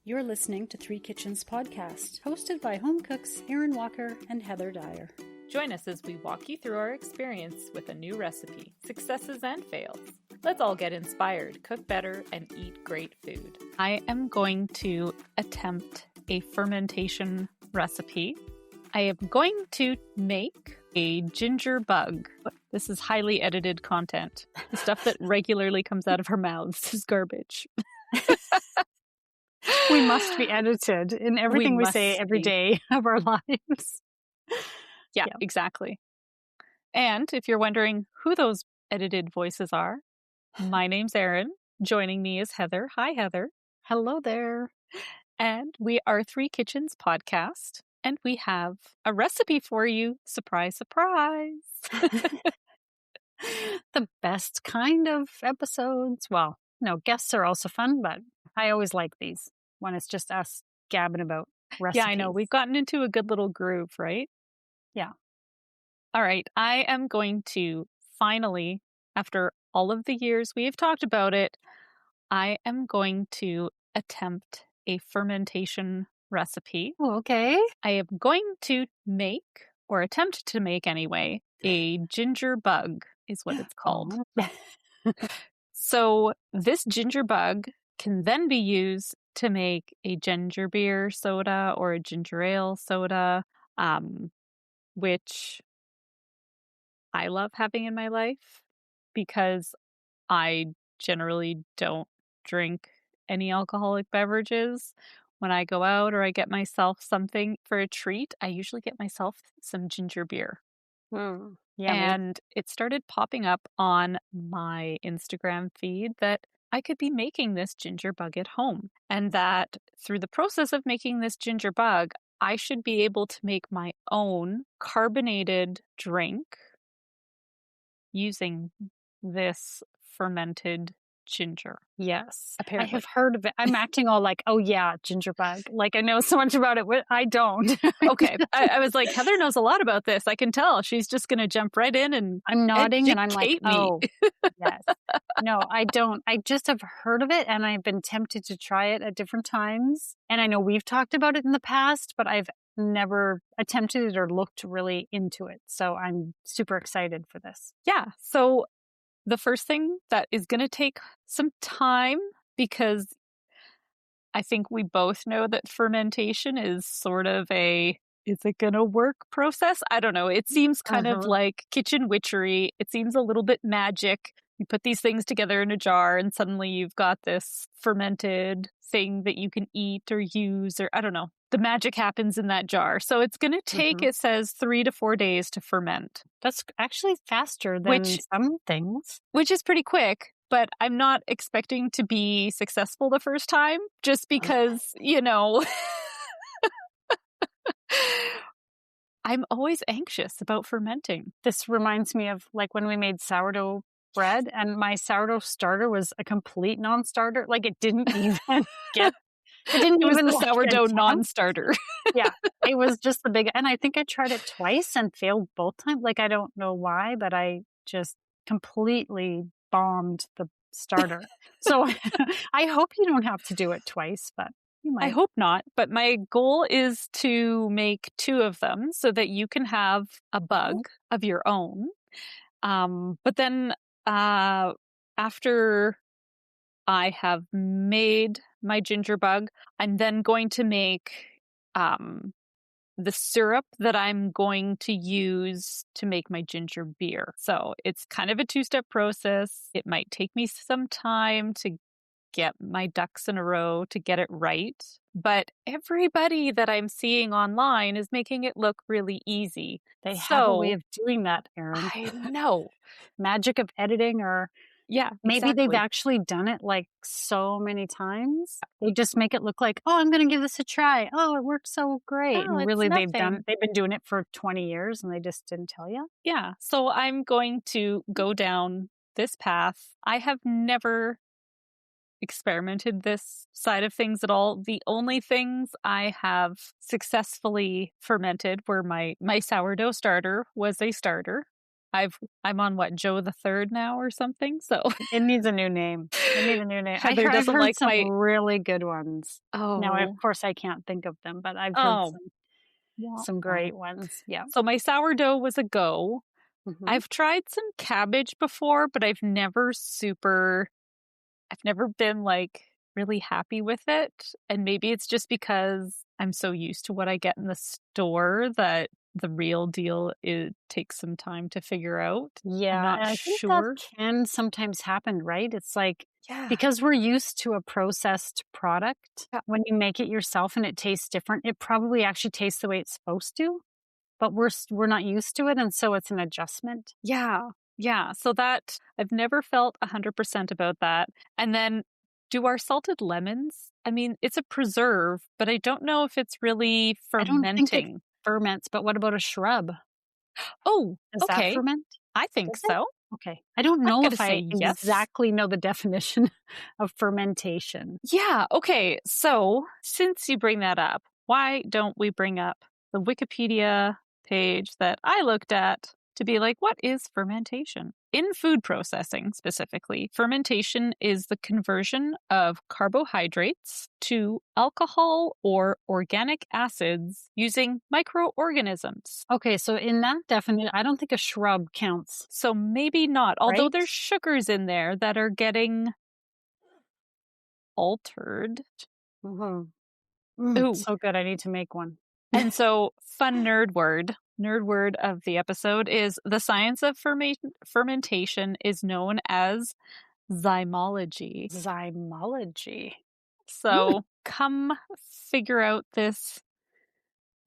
You're listening to Three Kitchens podcast, hosted by home cooks Erin Walker and Heather Dyer. Join us as we walk you through our experience with a new recipe, successes and fails. Let's all get inspired, cook better, and eat great food. I am going to attempt a fermentation recipe. I am going to make a ginger bug. This is highly edited content. The stuff that regularly comes out of our mouths is garbage. We must be edited in everything we say every day of our lives. Yeah, exactly. And if you're wondering who those edited voices are, my name's Erin. Joining me is Heather. Hi, Heather. Hello there. And we are Three Kitchens podcast, and we have a recipe for you. Surprise, surprise. The best kind of episodes. Well, no, guests are also fun, but I always like these when it's just us gabbing about recipes. Yeah, I know. We've gotten into a good little groove, right? Yeah. All right. I am going to finally, after all of the years we have talked about it, I am going to attempt a fermentation recipe. Oh, okay. I am going to make, or attempt to make anyway, a ginger bug is what it's called. So this ginger bug can then be used to make a ginger beer soda or a ginger ale soda, which I love having in my life because I generally don't drink any alcoholic beverages. When I go out or I get myself something for a treat, I usually get myself some ginger beer. Yeah, and it started popping up on my Instagram feed that I could be making this ginger bug at home, and that through the process of making this ginger bug, I should be able to make my own carbonated drink using this fermented ginger. Yes. Apparently. I have heard of it. I'm acting all like, oh yeah, ginger bug. Like I know so much about it. I don't. Okay. I was like, Heather knows a lot about this. I can tell. She's just going to jump right in and I'm nodding and I'm like, educate me. oh, yes. No, I don't. I just have heard of it and I've been tempted to try it at different times. And I know we've talked about it in the past, but I've never attempted it or looked really into it. So I'm super excited for this. Yeah. So the first thing that is going to take some time, because I think we both know that fermentation is sort of a, is it going to work process? I don't know. It seems kind of like kitchen witchery. It seems a little bit magic. You put these things together in a jar and suddenly you've got this fermented thing that you can eat or use, or I don't know. The magic happens in that jar. So it's going to take, it says, 3 to 4 days to ferment. That's actually faster than some things. Which is pretty quick, but I'm not expecting to be successful the first time just because, you know, I'm always anxious about fermenting. This reminds me of like when we made sourdough bread and my sourdough starter was a complete non-starter. Like it didn't even get... It was the sourdough non-starter. Yeah, it was just the big, and I think I tried it twice and failed both times. Like, I don't know why, but I just completely bombed the starter. So I hope you don't have to do it twice, but you might. I hope not. But my goal is to make 2 of them so that you can have a bug of your own. But then after I have made my ginger bug, I'm then going to make the syrup that I'm going to use to make my ginger beer. So it's kind of a 2-step process. It might take me some time to get my ducks in a row to get it right. But everybody that I'm seeing online is making it look really easy. They have a way of doing that, Erin. I know. Magic of editing, or yeah, maybe they've actually done it like so many times. They just make it look like, oh, I'm going to give this a try. Oh, it worked so great. No, and really they've nothing. been doing it for 20 years and they just didn't tell you. Yeah. So I'm going to go down this path. I have never experimented this side of things at all. The only things I have successfully fermented were my sourdough starter was a starter. I'm on what, Joe the Third now or something. So It needs a new name. It needs a new name. Heather I've doesn't heard like some my really good ones. Now, of oh course, I can't think of them, but I've heard oh wah, some wah. great ones. Yeah. So my sourdough was a go. Hmm. I've tried some cabbage before, but I've never been like really happy with it. And maybe it's just because I'm so used to what I get in the store that the real deal, it takes some time to figure out. I'm Yeah, not and I think that sure. can sometimes happen, right? It's like Yeah. because we're used to a processed product, Yeah. when you make it yourself and it tastes different, it probably actually tastes the way it's supposed to, but we're not used to it, and so it's an adjustment. Yeah. Yeah. So that I've never felt 100% about that. And then do our salted lemons? I mean, it's a preserve, but I don't know if it's really I don't think it fermenting. ferments, but what about a shrub? Oh, Does that okay. ferment? I think Does it? so. Okay. I don't I'm know going to if I say yes. exactly know the definition of fermentation. Yeah. Okay. So since you bring that up, why don't we bring up the Wikipedia page that I looked at to be like, what is fermentation? In food processing specifically, fermentation is the conversion of carbohydrates to alcohol or organic acids using microorganisms. Okay, so in that definition, I don't think a shrub counts, So maybe not, although right? there's sugars in there that are getting altered. Mhm. Ooh. So good. I need to make one. And so, fun nerd word of the episode is the science of fermentation is known as zymology. Zymology. Mm. So, come figure out this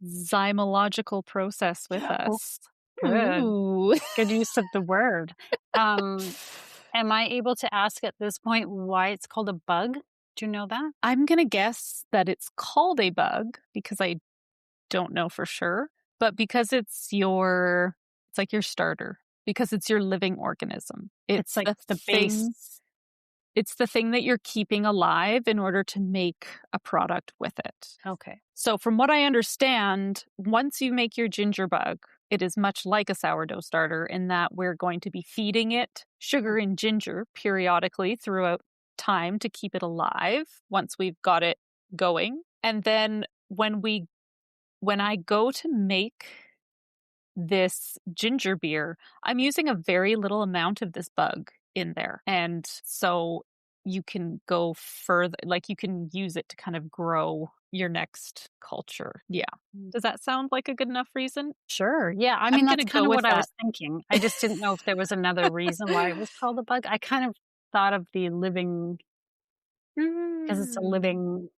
zymological process with Oh, us. good. Ooh. Good use of the word. Um, am I able to ask at this point why it's called a bug? Do you know that? I'm going to guess that it's called a bug because I don't know for sure, but because it's like your starter, because it's your living organism. It's like the base. It's the thing that you're keeping alive in order to make a product with it. Okay. So from what I understand, once you make your ginger bug, it is much like a sourdough starter in that we're going to be feeding it sugar and ginger periodically throughout time to keep it alive once we've got it going. And then when I go to make this ginger beer, I'm using a very little amount of this bug in there. And so you can go further, like you can use it to kind of grow your next culture. Yeah. Does that sound like a good enough reason? Sure. Yeah. I I'm mean, going that's to kind go of with what I was that. thinking. I just didn't know if there was another reason why it was called a bug. I kind of thought of the living, because it's a Mm. living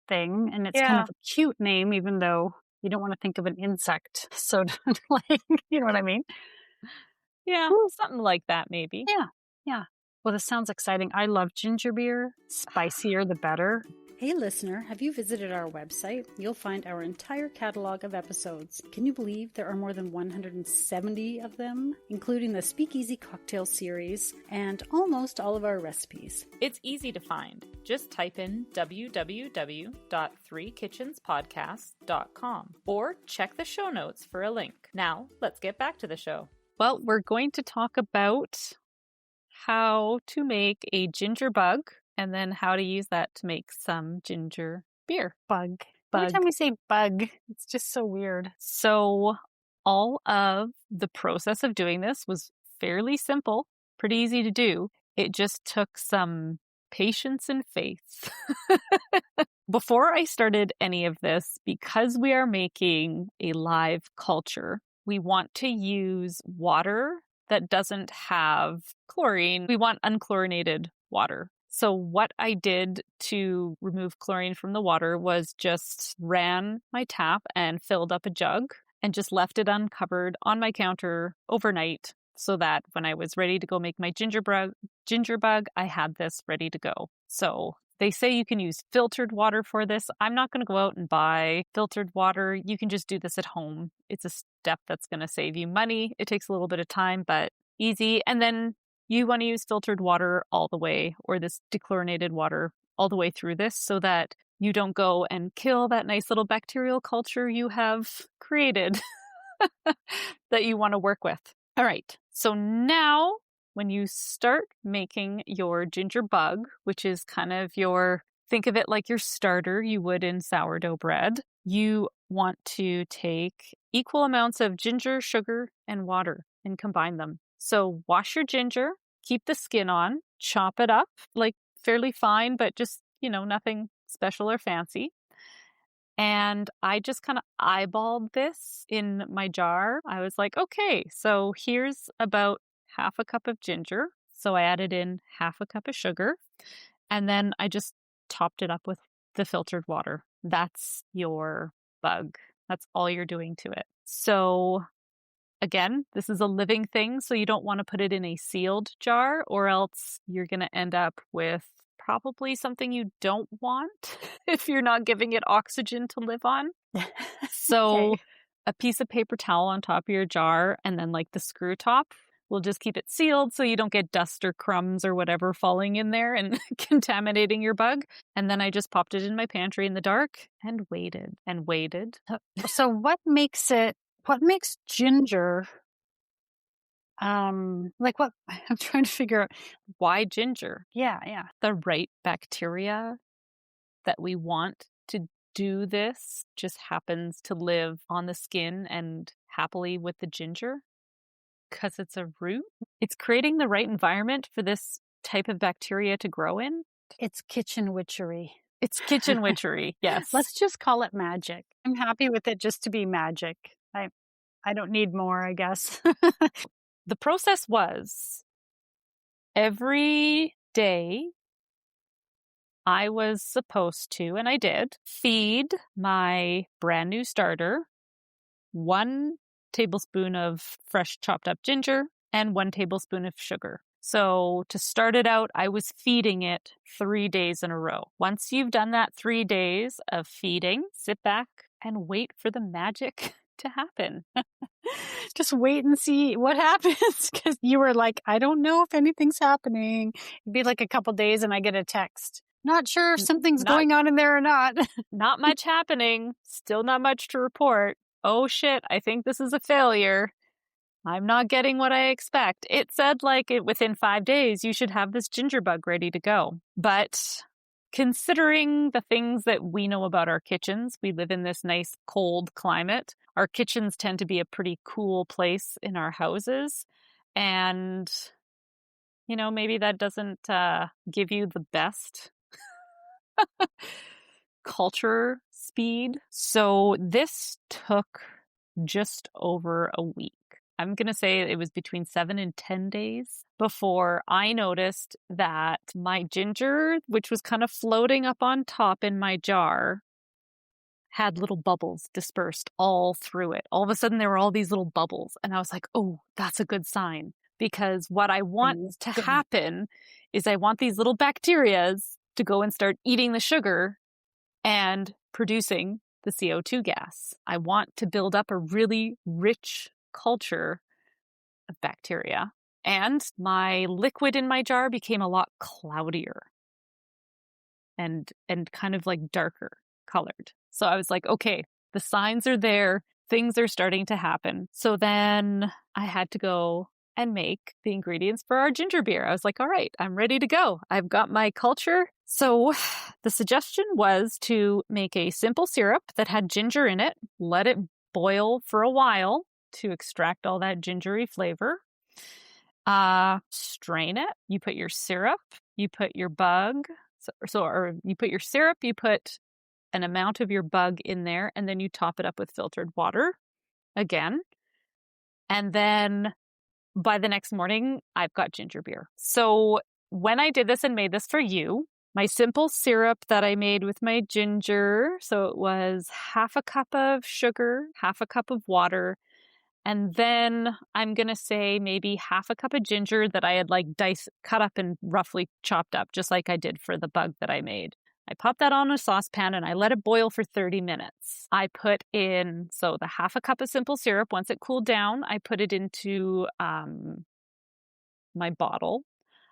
thing and it's kind Yeah. of a cute name, even though you don't want to think of an insect. So, like, you know what I mean? Yeah. Whew. Something like that, maybe. Yeah. Yeah. Well, this sounds exciting. I love ginger beer. Spicier, the better. Hey, listener, have you visited our website? You'll find our entire catalog of episodes. Can you believe there are more than 170 of them, including the Speakeasy Cocktail series and almost all of our recipes? It's easy to find. Just type in www.threekitchenspodcast.com or check the show notes for a link. Now, let's get back to the show. Well, we're going to talk about how to make a ginger bug and then how to use that to make some ginger beer. Bug. Every time we say bug, it's just so weird. So all of the process of doing this was fairly simple, pretty easy to do. It just took some patience and faith. Before I started any of this, because we are making a live culture, we want to use water that doesn't have chlorine. We want unchlorinated water. So what I did to remove chlorine from the water was just ran my tap and filled up a jug and just left it uncovered on my counter overnight so that when I was ready to go make my ginger bug, I had this ready to go. So they say you can use filtered water for this. I'm not going to go out and buy filtered water. You can just do this at home. It's a step that's going to save you money. It takes a little bit of time, but easy. And then you want to use filtered water all the way, or this dechlorinated water all the way through this so that you don't go and kill that nice little bacterial culture you have created that you want to work with. All right. So now when you start making your ginger bug, which is kind of think of it like your starter you would in sourdough bread, you want to take equal amounts of ginger, sugar, and water and combine them. So wash your ginger, keep the skin on, chop it up like fairly fine, but just, nothing special or fancy. And I just kind of eyeballed this in my jar. I was like, okay, so here's about half a cup of ginger. So I added in half a cup of sugar. And then I just topped it up with the filtered water. That's your bug. That's all you're doing to it. So again, this is a living thing, so you don't want to put it in a sealed jar, or else you're going to end up with probably something you don't want if you're not giving it oxygen to live on. So Okay. a piece of paper towel on top of your jar, and then like the screw top will just keep it sealed so you don't get dust or crumbs or whatever falling in there and contaminating your bug. And then I just popped it in my pantry in the dark and waited and waited. So what makes ginger like what I'm trying to figure out. Why ginger? Yeah. The right bacteria that we want to do this just happens to live on the skin and happily with the ginger because it's a root. It's creating the right environment for this type of bacteria to grow in. It's kitchen witchery. It's kitchen witchery, yes. Let's just call it magic. I'm happy with it just to be magic. I don't need more, I guess. The process was every day I was supposed to, and I did, feed my brand new starter 1 tablespoon of fresh chopped up ginger and 1 tablespoon of sugar. So to start it out, I was feeding it 3 days in a row. Once you've done that 3 days of feeding, sit back and wait for the magic to happen. Just wait and see what happens, because you were like, I don't know if anything's happening. It'd be like a couple days and I get a text. Not sure if something's going on in there or not. Not much happening. Still not much to report. Oh shit, I think this is a failure. I'm not getting what I expect. It said within 5 days you should have this ginger bug ready to go. But considering the things that we know about our kitchens, we live in this nice cold climate. Our kitchens tend to be a pretty cool place in our houses. And, maybe that doesn't give you the best culture speed. So this took just over a week. I'm going to say it was between 7 and 10 days before I noticed that my ginger, which was kind of floating up on top in my jar, had little bubbles dispersed all through it. All of a sudden, there were all these little bubbles. And I was like, oh, that's a good sign. Because what I want to happen is I want these little bacteria to go and start eating the sugar and producing the CO2 gas. I want to build up a really rich culture of bacteria. And my liquid in my jar became a lot cloudier and kind of like darker colored. So I was like, okay, the signs are there. Things are starting to happen. So then I had to go and make the ingredients for our ginger beer. I was like, all right, I'm ready to go. I've got my culture. So the suggestion was to make a simple syrup that had ginger in it, let it boil for a while to extract all that gingery flavor. Strain it. You put your syrup, you put your bug, or you put your syrup, you put an amount of your bug in there, and then you top it up with filtered water again. And then by the next morning, I've got ginger beer. So when I did this and made this for you, my simple syrup that I made with my ginger, so it was half a cup of sugar, half a cup of water, and then I'm going to say maybe half a cup of ginger that I had cut up and roughly chopped up, just like I did for the bug that I made. I popped that on a saucepan and I let it boil for 30 minutes. I put in, so the half a cup of simple syrup, once it cooled down, I put it into my bottle.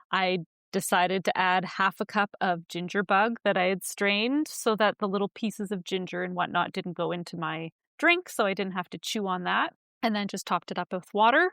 I decided to add half a cup of ginger bug that I had strained so that the little pieces of ginger and whatnot didn't go into my drink, so I didn't have to chew on that. And then just topped it up with water.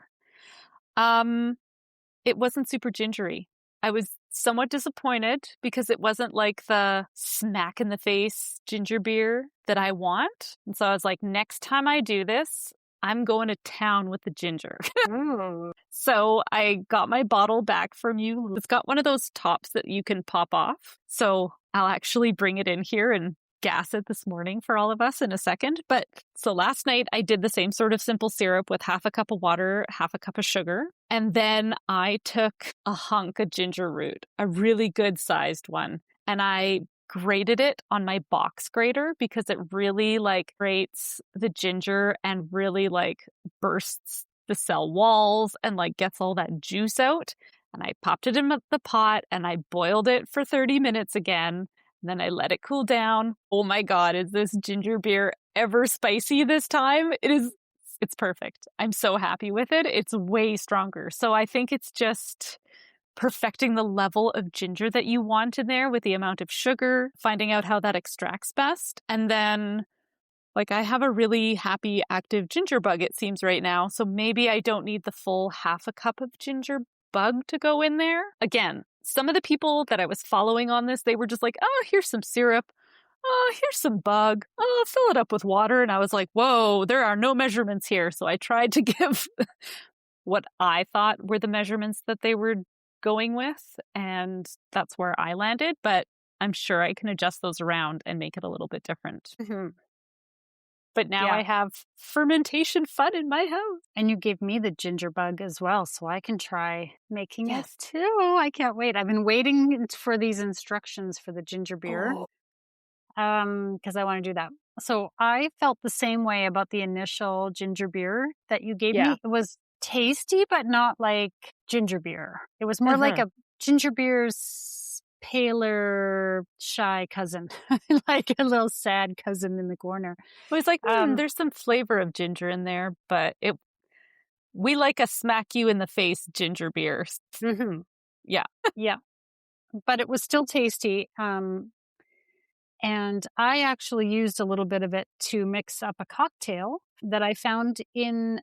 It wasn't super gingery. I was somewhat disappointed because it wasn't like the smack in the face ginger beer that I want. And so I was like, next time I do this, I'm going to town with the ginger. Ooh. So I got my bottle back from you. It's got one of those tops that you can pop off. So I'll actually bring it in here and gas it this morning for all of us in a second. But so last night I did the same sort of simple syrup with half a cup of water, half a cup of sugar. And then I took a hunk of ginger root, a really good sized one, and I grated it on my box grater because it really like grates the ginger and really like bursts the cell walls and like gets all that juice out. And I popped it in the pot and I boiled it for 30 minutes again. And then I let it cool down. Oh my God, is this ginger beer ever spicy this time? It's perfect. I'm so happy with it. It's way stronger. So I think it's just perfecting the level of ginger that you want in there with the amount of sugar, finding out how that extracts best. And then, like, I have a really happy, active ginger bug, it seems right now. So maybe I don't need the full half a cup of ginger bug to go in there. Again, some of the people that I was following on this, they were just like, oh, here's some syrup. Oh, here's some bug. Oh, fill it up with water. And I was like, whoa, there are no measurements here. So I tried to give what I thought were the measurements that they were going with. And that's where I landed. But I'm sure I can adjust those around and make it a little bit different. Mm-hmm. But now Yeah. I have fermentation fun in my house. And you gave me the ginger bug as well, so I can try making Yes. it too. I can't wait. I've been waiting for these instructions for the ginger beer. Oh. Because I want to do that. So I felt the same way about the initial ginger beer that you gave Yeah. me. It was tasty, but not like ginger beer. It was more like a ginger beer's paler, shy cousin, like a little sad cousin in the corner. It was like, there's some flavor of ginger in there, but we like a smack you in the face ginger beer. Mm-hmm. Yeah. Yeah. But it was still tasty. And I actually used a little bit of it to mix up a cocktail that I found in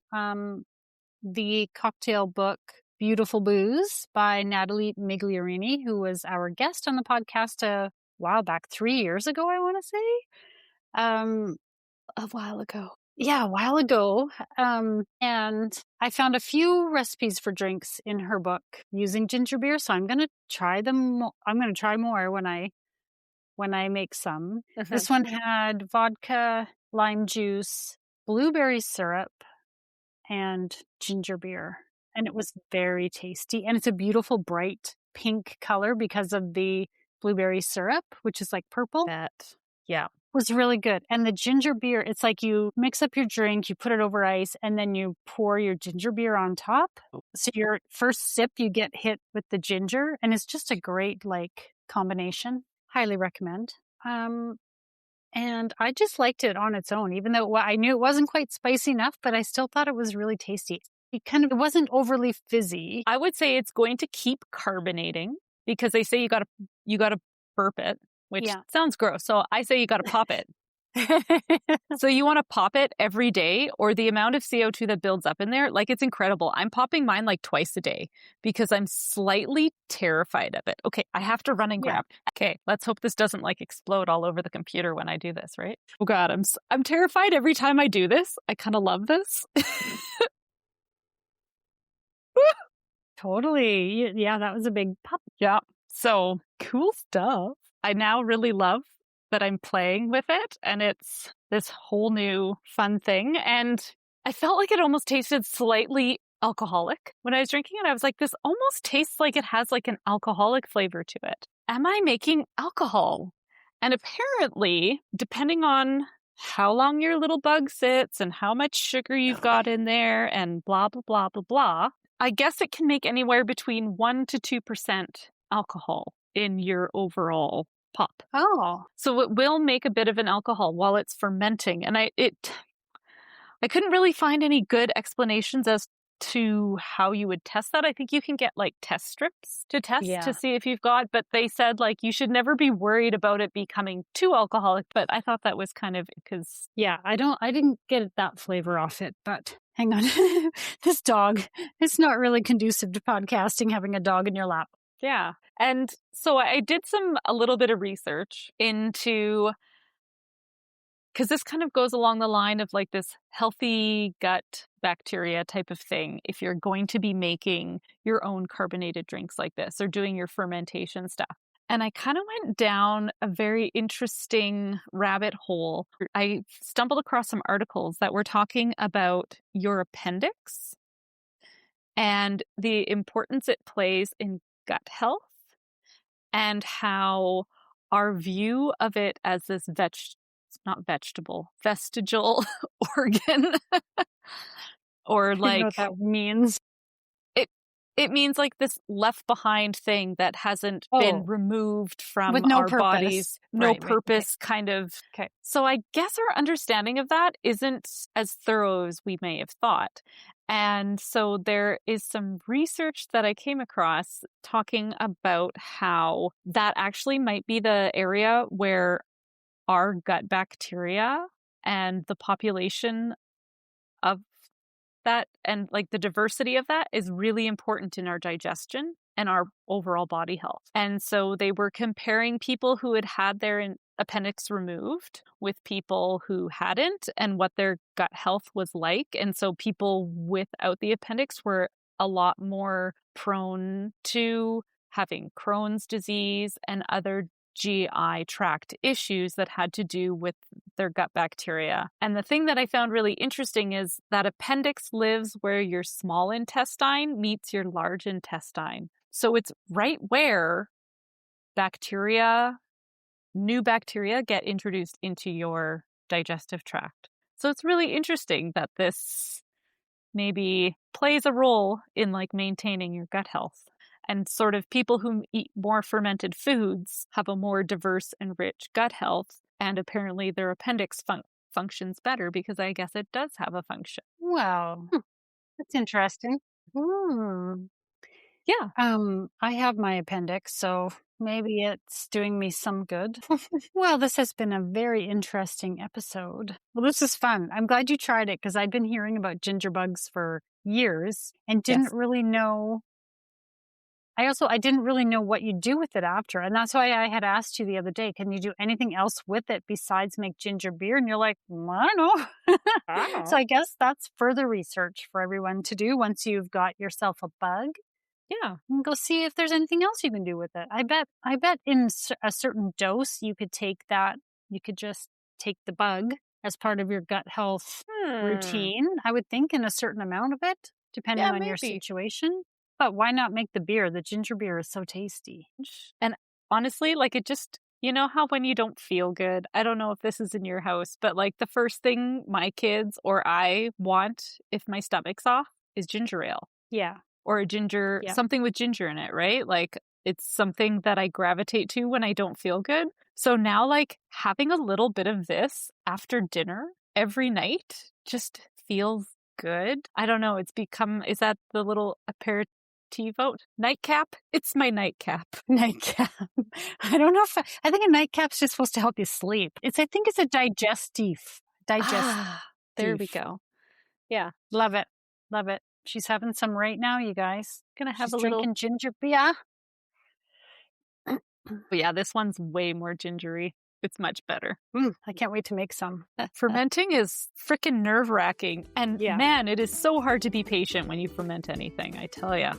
the cocktail book Beautiful Booze by Natalie Migliorini, who was our guest on the podcast a while back, 3 years ago, I want to say. A while ago. Yeah, a while ago. And I found a few recipes for drinks in her book using ginger beer. So I'm going to try them. I'm going to try more when I make some. This one had vodka, lime juice, blueberry syrup, and ginger beer. And it was very tasty. And it's a beautiful, bright pink color because of the blueberry syrup, which is like purple. Yeah. Was really good. And the ginger beer, it's like you mix up your drink, you put it over ice, and then you pour your ginger beer on top. So your first sip, you get hit with the ginger. And it's just a great like combination. Highly recommend. And I just liked it on its own, even though I knew it wasn't quite spicy enough, but I still thought it was really tasty. It wasn't overly fizzy. I would say it's going to keep carbonating because they say you gotta burp it, which sounds gross. So I say you gotta pop it. So you want to pop it every day, or the amount of CO2 that builds up in there, like it's incredible. I'm popping mine like twice a day because I'm slightly terrified of it. Okay, I have to run and grab. Okay, let's hope this doesn't like explode all over the computer when I do this, right? Oh God, I'm terrified every time I do this. I kind of love this. Totally. Yeah, that was a big pop. Yeah. So cool stuff. I now really love that I'm playing with it, and it's this whole new fun thing. And I felt like it almost tasted slightly alcoholic when I was drinking it. I was like, this almost tastes like it has like an alcoholic flavor to it. Am I making alcohol? And apparently, depending on how long your little bug sits and how much sugar you've got in there and blah, blah, blah, blah, blah, I guess it can make anywhere between 1% to 2% alcohol in your overall pop. Oh. So it will make a bit of an alcohol while it's fermenting. And I couldn't really find any good explanations as to how you would test that. I think you can get like test strips to test to see if you've got, but they said like you should never be worried about it becoming too alcoholic. But I thought that was kind of because I didn't get that flavor off it, but hang on. This dog, it's not really conducive to podcasting, having a dog in your lap. Yeah. And so I did a little bit of research into, because this kind of goes along the line of like this healthy gut bacteria type of thing. If you're going to be making your own carbonated drinks like this or doing your fermentation stuff. And I kind of went down a very interesting rabbit hole. I stumbled across some articles that were talking about your appendix and the importance it plays in gut health and how our view of it as this vestigial organ or I like know what that means. It means like this left behind thing that hasn't been removed from with no our purpose. bodies, purpose kind of. Okay. So I guess our understanding of that isn't as thorough as we may have thought. And so there is some research that I came across talking about how that actually might be the area where our gut bacteria and the population of that and like the diversity of that is really important in our digestion and our overall body health. And so they were comparing people who had their appendix removed with people who hadn't and what their gut health was like. And so people without the appendix were a lot more prone to having Crohn's disease and other GI tract issues that had to do with their gut bacteria. And the thing that I found really interesting is that appendix lives where your small intestine meets your large intestine. So it's right where new bacteria get introduced into your digestive tract. So it's really interesting that this maybe plays a role in like maintaining your gut health. And sort of people who eat more fermented foods have a more diverse and rich gut health. And apparently their appendix functions better because I guess it does have a function. Wow. That's interesting. Yeah. I have my appendix, so maybe it's doing me some good. Well, this has been a very interesting episode. Well, this is fun. I'm glad you tried it because I'd been hearing about ginger bugs for years and didn't really know. I didn't really know what you do with it after. And that's why I had asked you the other day, can you do anything else with it besides make ginger beer? And you're like, I don't know. So I guess that's further research for everyone to do once you've got yourself a bug. Yeah. And go see if there's anything else you can do with it. I bet in a certain dose, you could just take the bug as part of your gut health routine. I would think in a certain amount of it, depending on your situation. But why not make the beer? The ginger beer is so tasty. And honestly, like it just, you know how when you don't feel good, I don't know if this is in your house, but like the first thing my kids or I want if my stomach's off is ginger ale. Yeah. Or something with ginger in it, right? Like it's something that I gravitate to when I don't feel good. So now like having a little bit of this after dinner every night just feels good. I don't know. Is that the little aperitivo? Nightcap? It's my nightcap. Nightcap. I don't know I think a nightcap's just supposed to help you sleep. I think it's a digestive. There we go. Yeah. Love it. Love it. She's having some right now, you guys. She's drinking little ginger beer. But yeah, this one's way more gingery. It's much better. I can't wait to make some. Fermenting is freaking nerve-wracking. And man, it is so hard to be patient when you ferment anything, I tell ya.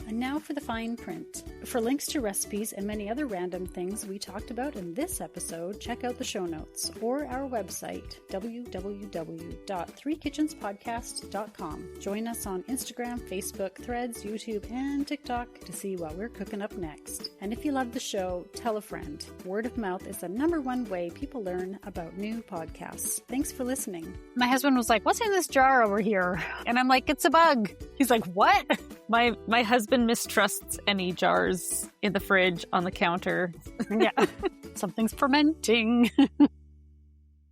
And now for the fine print. For links to recipes and many other random things we talked about in this episode, check out the show notes or our website, www.threekitchenspodcast.com. Join us on Instagram, Facebook, Threads, YouTube, and TikTok to see what we're cooking up next. And if you love the show, tell a friend. Word of mouth is the #1 way people learn about new podcasts. Thanks for listening. My husband was like, "What's in this jar over here?" And I'm like, "It's a bug." He's like, "What?" My husband mistrusts any jars in the fridge on the counter. Yeah. Something's fermenting.